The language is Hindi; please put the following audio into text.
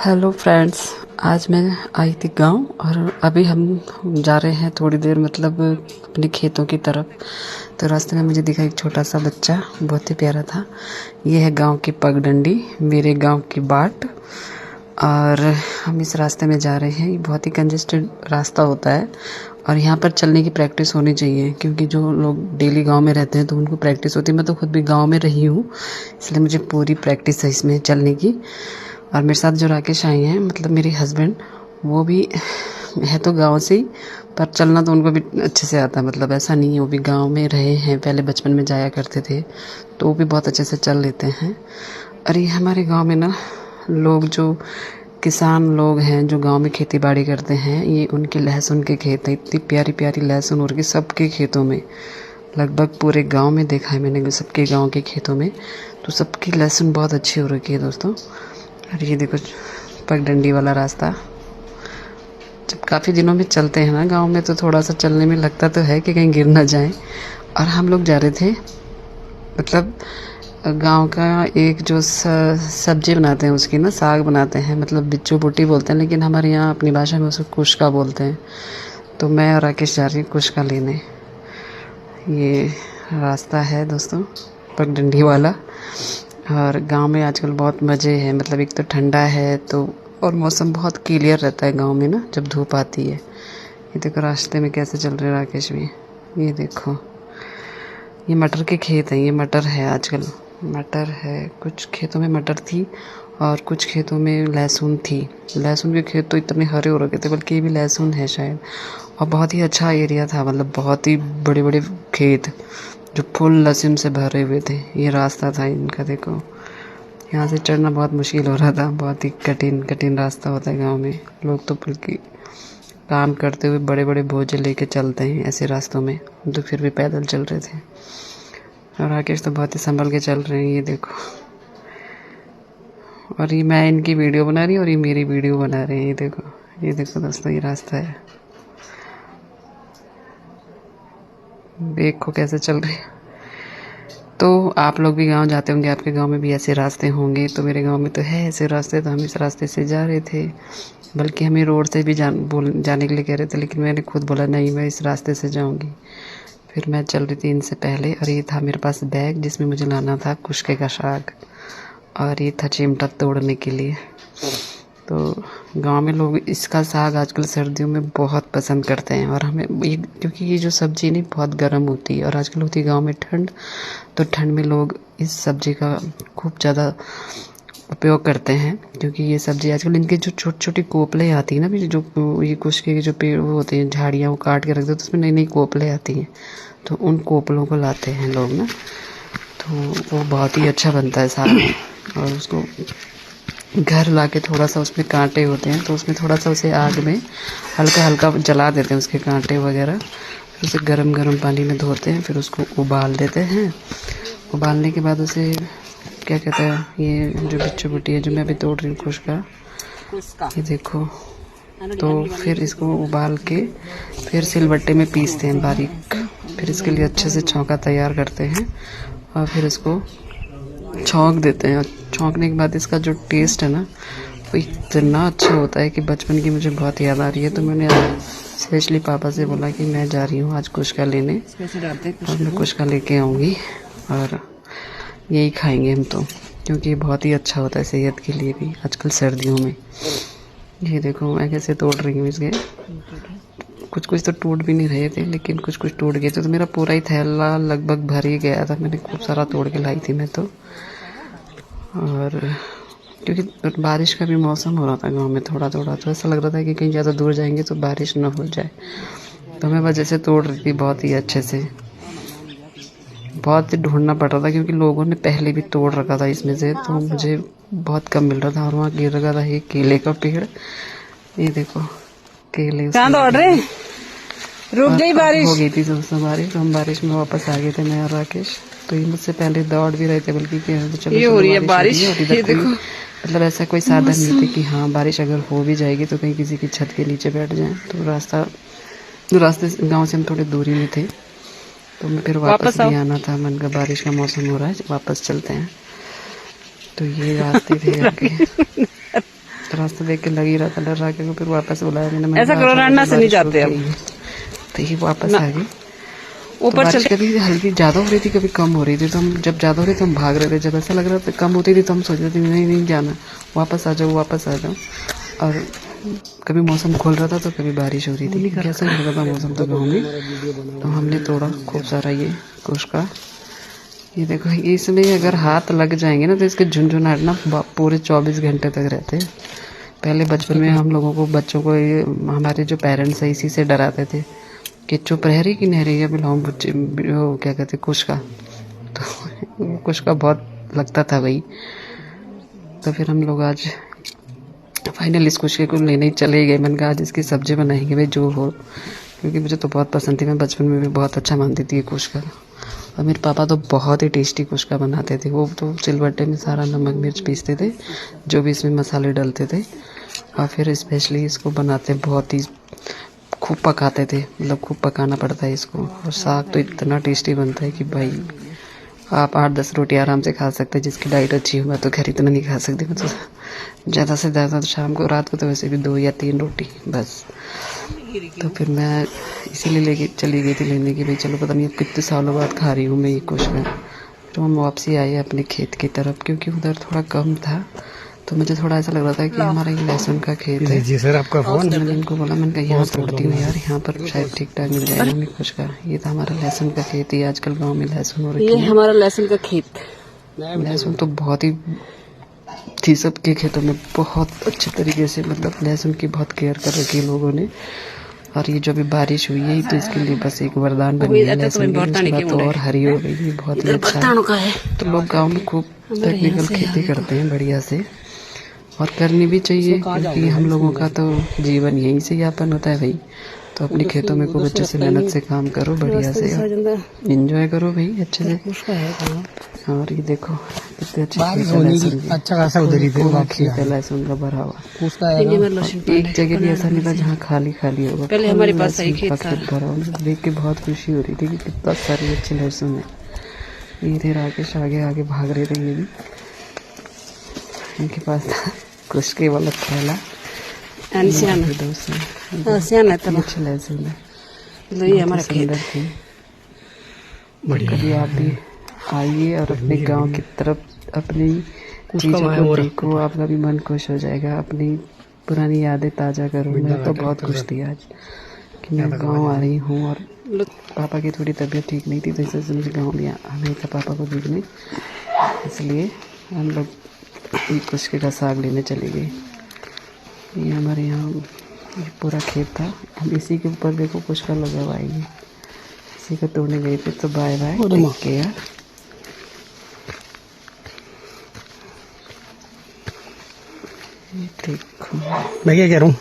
हेलो फ्रेंड्स, आज मैं आई थी गांव और अभी हम जा रहे हैं थोड़ी देर मतलब अपने खेतों की तरफ। तो रास्ते में मुझे दिखा एक छोटा सा बच्चा, बहुत ही प्यारा था। ये है गांव की पगडंडी, मेरे गांव की बाट। और हम इस रास्ते में जा रहे हैं। ये बहुत ही कंजेस्टेड रास्ता होता है और यहाँ पर चलने की प्रैक्टिस होनी चाहिए, क्योंकि जो लोग डेली गांव में रहते हैं तो उनको प्रैक्टिस होती है। मैं तो खुद भी गांव में रही हूँ, इसलिए मुझे पूरी प्रैक्टिस है इसमें चलने की। और मेरे साथ जो राकेश आए हैं, मतलब मेरे हस्बैंड, वो भी है तो गांव से ही, पर चलना तो उनको भी अच्छे से आता है। मतलब ऐसा नहीं है, वो भी गांव में रहे हैं, पहले बचपन में जाया करते थे, तो वो भी बहुत अच्छे से चल लेते हैं। और ये हमारे गांव में ना लोग, जो किसान लोग हैं जो गांव में खेती बाड़ी करते हैं, ये उनके लहसुन के खेत हैं। इतनी प्यारी प्यारी लहसुन हो रही है सबके खेतों में, लगभग पूरे गांव में देखा है मैंने, सबके गांव के खेतों में। तो सबकी लहसुन बहुत अच्छी हो रखी है दोस्तों। और ये देखो पगडंडी वाला रास्ता। जब काफ़ी दिनों में चलते हैं ना गांव में, तो थोड़ा सा चलने में लगता तो है कि कहीं गिर ना जाए। और हम लोग जा रहे थे, मतलब गांव का एक जो सब्जी बनाते हैं उसकी ना, साग बनाते हैं, मतलब बिच्चू बुट्टी बोलते हैं, लेकिन हमारे यहाँ अपनी भाषा में उसको कुश्का बोलते हैं। तो मैं और राकेश जा रही हूँ कुश्का लेने। ये रास्ता है दोस्तों पगडंडी वाला। और गांव में आजकल बहुत मज़े हैं, मतलब एक तो ठंडा है तो, और मौसम बहुत क्लियर रहता है गांव में ना जब धूप आती है। ये देखो रास्ते में कैसे चल रहे राकेश भी। ये देखो, ये मटर के खेत हैं, ये मटर है आजकल, मटर है। कुछ खेतों में मटर थी और कुछ खेतों में लहसुन थी। लहसुन के खेत तो इतने हरे हो रखे थे, बल्कि ये भी लहसुन है शायद। और बहुत ही अच्छा एरिया था, मतलब बहुत ही बड़े बड़े खेत जो फुल लहसुन से भरे हुए थे। ये रास्ता था इनका, देखो यहाँ से चढ़ना बहुत मुश्किल हो रहा था, बहुत ही कठिन रास्ता होता है गांव में। लोग तो बल्कि काम करते हुए बड़े बड़े बोझे लेके चलते हैं ऐसे रास्तों में, तो फिर भी पैदल चल रहे थे। और राकेश तो बहुत ही संभल के चल रहे हैं, ये देखो। और ये मैं इनकी वीडियो बना रही हूँ और ये मेरी वीडियो बना रहे हैं। ये देखो दोस्तों, ये रास्ता है, देखो कैसे चल रहे हैं। तो आप लोग भी गांव जाते होंगे, आपके गांव में भी ऐसे रास्ते होंगे। तो मेरे गांव में तो है ऐसे रास्ते, तो हम इस रास्ते से जा रहे थे। बल्कि हमें रोड से भी जाने के लिए कह रहे थे, लेकिन मैंने खुद बोला नहीं, मैं इस रास्ते से जाऊंगी। फिर मैं चल रही थी इनसे पहले, और ये था मेरे पास बैग जिसमें मुझे लाना था कुश्के का साग, और ये था चिमटा तोड़ने के लिए। तो गांव में लोग इसका साग आजकल सर्दियों में बहुत पसंद करते हैं। और हमें ये, क्योंकि ये जो सब्ज़ी नहीं बहुत गर्म होती है, और आजकल होती है गांव में ठंड, तो ठंड में लोग इस सब्ज़ी का खूब ज़्यादा उपयोग करते हैं। क्योंकि ये सब्ज़ी आजकल, इनके जो छोटी छोटी कोपले आती है ना, जो ये कुश्के के जो पेड़ वो होते हैं, झाड़ियाँ, वो काट के रख दो तो उसमें नई नई कोपले आती हैं, तो उन कोपलों को लाते हैं लोग ना। तो वो बहुत ही अच्छा बनता है साग। और उसको घर लाके थोड़ा सा, उसमें कांटे होते हैं तो उसमें थोड़ा सा उसे आग में हल्का हल्का जला देते हैं उसके कांटे वगैरह। फिर उसे गरम गरम पानी में धोते हैं, फिर उसको उबाल देते हैं। उबालने के बाद उसे क्या कहते हैं, ये जो बिच्चू बुट्टी है जो मैं अभी तोड़ रही हूँ कुश्का, ये देखो। तो फिर इसको उबाल के फिर सिलबट्टे में पीसते हैं बारीक। फिर इसके लिए अच्छे से छौंका तैयार करते हैं और फिर इसको छौंक देते हैं। छौंकने के बाद इसका जो टेस्ट है ना, वो इतना अच्छा होता है कि बचपन की मुझे बहुत याद आ रही है। तो मैंने स्पेशली पापा से बोला कि मैं जा रही हूँ आज कुश्का लेने, और मैं कुश्का लेके आऊँगी और यही खाएंगे हम तो, क्योंकि ये बहुत ही अच्छा होता है सेहत के लिए भी आजकल सर्दियों में। ये देखो मैं कैसे तोड़ रही हूँ इसके। कुछ कुछ तो टूट भी नहीं रहे थे, लेकिन कुछ कुछ टूट गए थे। तो मेरा पूरा ही थैला लगभग भर ही गया था, मैंने खूब सारा तोड़ के लाई थी मैं तो। और क्योंकि बारिश का भी मौसम हो रहा था गांव में थोड़ा थोड़ा, तो ऐसा लग रहा था कि कहीं ज़्यादा दूर जाएंगे तो बारिश ना हो जाए। तो मैं वजह से तोड़ रही थी बहुत ही अच्छे से। बहुत ढूंढना पड़ रहा था क्योंकि लोगों ने पहले भी तोड़ रखा था इसमें से, तो मुझे बहुत कम मिल रहा था। और वहाँ गिर रखा था एक केले का पेड़, ये देखो केले। दौड़ रहे रुक गई बारिश, हो गई थी दोस्तों बारिश, तो हम बारिश में वापस आ गए थे मैं और राकेश। तो ये मुझसे पहले दौड़ भी रहे थे, बल्कि चलो ये हो रही है बारिश, ये देखो। मतलब ऐसा कोई साधन नहीं थे कि हाँ बारिश अगर हो भी जाएगी तो कहीं किसी की छत के नीचे बैठ जाएं। तो रास्ते गांव से हम थोड़ी दूरी में थे, तो मैं फिर वापस भी आना था। मन का बारिश का मौसम हो रहा है, वापस चलते हैं। तो ये रास्ते थे आगे। रास्ता देख के लग ही रहा था, डर रहा के फिर वापस बुलाया मैंने। ऐसा करो, रान्ना से नहीं जाते अब। तो ये वापस आ गई। ऊपर चल। कभी हल्की ज्यादा हो रही थी, कभी कम हो रही थी, तो हम जब ज्यादा हो रही थी तो हम भाग रहे थे, जब ऐसा लग रहा था कम होती थी तो हम सोच रहे थे नहीं नहीं जाना, वापस आ जाओ वापस आ जाओ। और कभी मौसम खुल रहा था तो कभी बारिश हो रही थी, कैसा लग रहा था मौसम तो गाँव में। तो हमने तोड़ा खूब सारा ये कुश का। ये देखो, इसमें अगर हाथ लग जाएंगे ना तो इसके झुनझुनाहट ना पूरे 24 घंटे तक रहते हैं। पहले बचपन में हम लोगों को, बच्चों को, ये हमारे जो पेरेंट्स है इसी से डराते थे कि चुप रह रही कि नहीं रही है, बिलाऊं वो क्या कहते कुश का। तो कुश का बहुत लगता था भाई। तो फिर हम लोग आज फाइनल इस कुश को लेने ही चले गए। मैंने कहा आज इसकी सब्जी बनाएंगे भाई जो हो, क्योंकि मुझे तो बहुत पसंद थी। मैं बचपन में भी बहुत अच्छा मानती थी ये कुश का। और मेरे पापा तो बहुत ही टेस्टी कुश का बनाते थे। वो तो सिलबट्टे में सारा नमक मिर्च पीसते थे, जो भी इसमें मसाले डालते थे, और फिर स्पेशली इसको बनाते बहुत ही खूब पकाते थे। मतलब खूब पकाना पड़ता है इसको। और साग तो इतना टेस्टी बनता है कि भाई आप 8-10 रोटी आराम से खा सकते हैं, जिसकी डाइट अच्छी हो। मैं तो खैर इतना नहीं खा सकती, मैं तो ज़्यादा से ज़्यादा तो शाम को, रात को तो वैसे भी 2 या 3 रोटी बस। तो फिर मैं इसीलिए चली गई थी लेने की, भाई चलो पता नहीं कितने सालों बाद खा रही हूँ मैं ये कुछ में। तो हम वापसी आए अपने खेत की तरफ, क्योंकि उधर थोड़ा कम था। तो मुझे थोड़ा ऐसा लग रहा था कि हमारा ये लहसुन का खेत है। जी सर, आपका फोन। मैंने इनको बोला, मैंने कहा यहाँ तोड़ती हूँ यार, यहाँ पर शायद ठीक ठाक मिल जाएगा हमें कुछ का। ये था हमारा लहसुन का खेत। ये आजकल गांव में लहसुन हो रही है। ये हमारा लहसुन का खेत। लहसुन तो बहुत ही थी, सबके खेतों में बहुत अच्छे तरीके से, मतलब लहसुन की बहुत केयर कर रखी है लोगों ने। और ये जो भी बारिश हुई है तो इसके लिए बस एक वरदान बन गई लहसुन की, तो और हरी हो गई। ये बहुत ही अच्छा है। तो लोग गांव में खूब टेक्निकल खेती करते हैं बढ़िया से, और करनी भी चाहिए, क्योंकि हम लोगों का तो जीवन यहीं से यापन होता है भाई। तो अपने खेतों में खूब अच्छे से मेहनत से काम करो, बढ़िया से एंजॉय करो भाई अच्छे से। और ये देखो कितने अच्छे अच्छा खासा उधर ही खेत है लहसुन का भरा हुआ। एक जगह भी ऐसा नहीं था जहाँ खाली खाली होगा। पहले हमारे पास सही खेत भरा हुआ। मुझे देख के बहुत खुशी हो रही थी कि कितना सारी अच्छी लहसुन है। इधर आगे आगे भाग रहे थे ये भी। इनके पास कुछ के वाला थैला कभी आप भी आइए और अपने गांव की तरफ अपनी चीजों को देखो, आपका भी मन खुश हो जाएगा। अपनी पुरानी यादें ताज़ा करो। मैं तो बहुत खुश थी आज कि मैं गांव आ रही हूँ। और पापा की थोड़ी तबीयत ठीक नहीं थी, तो इससे मुझे गाँव में आना था पापा को देखने, इसलिए हम लोग कुछ का साग लेने चले गए। ये हमारे यहाँ ये पूरा खेत था। हम इसी के ऊपर देखो कुछ का लगा हुआ है, इसी को तोड़ने गए थे। तो बाय बाय, टेक केयर। देखो मैं क्या कह रहा हूँ।